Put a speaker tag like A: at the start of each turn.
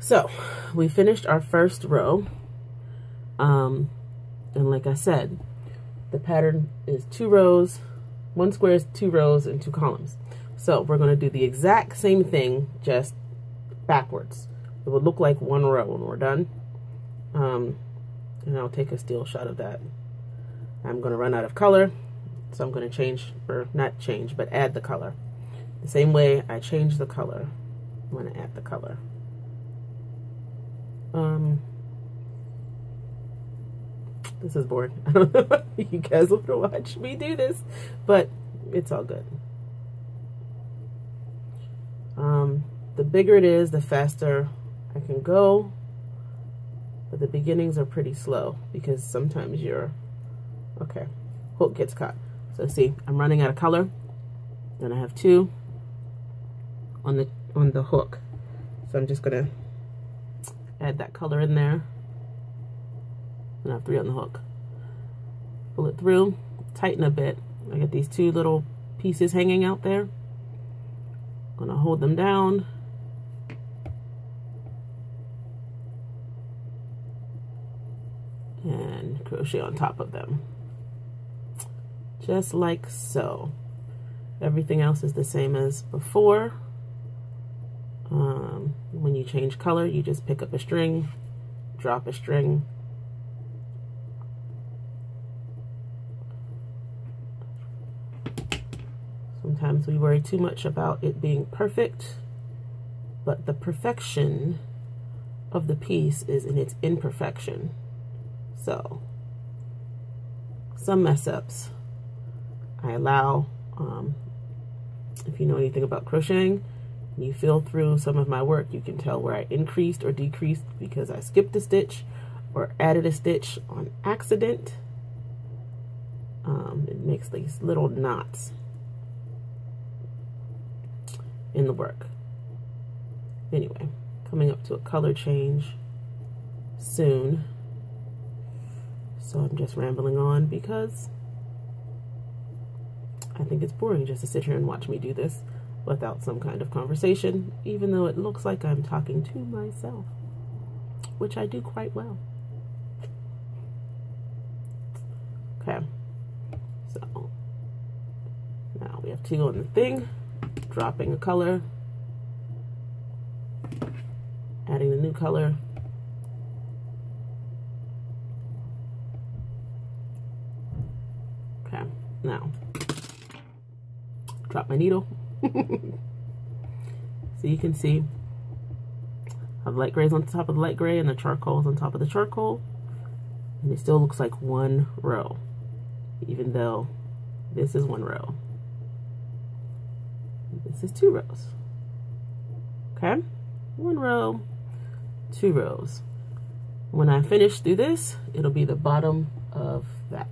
A: So we finished our first row. And like I said, the pattern is 2 rows, 1 square is 2 rows and 2 columns. So we're going to do the exact same thing, just backwards. It would look like 1 row when we're done. And I'll take a still shot of that. I'm going to run out of color, so I'm going to change, or not change, but add the color. The same way I change the color, I'm going to add the color. This is boring. I don't know if you guys want to watch me do this, but it's all good. The bigger it is, the faster I can go, but the beginnings are pretty slow because sometimes your hook gets caught. So see, I'm running out of color, and I have 2 on the hook. So I'm just gonna add that color in there. And I have 3 on the hook. Pull it through, tighten a bit. I got these 2 little pieces hanging out there. I'm gonna hold them down. And crochet on top of them. Just like so. Everything else is the same as before. When you change color, you just pick up a string, drop a string, sometimes we worry too much about it being perfect, but the perfection of the piece is in its imperfection. So, some mess ups I allow. If you know anything about crocheting, you feel through some of my work, you can tell where I increased or decreased because I skipped a stitch or added a stitch on accident. It makes these little knots in the work. Anyway, coming up to a color change soon. So I'm just rambling on because I think it's boring just to sit here and watch me do this without some kind of conversation, even though it looks like I'm talking to myself, which I do quite well. Okay, so now we have 2 on the thing, dropping a color, adding the new color, okay, now drop my needle. So you can see how the light gray is on top of the light gray and the charcoal is on top of the charcoal, and it still looks like 1 row, even though this is 1 row. This is 2 rows. Okay, 1 row, 2 rows. When I finish through this, it'll be the bottom of that.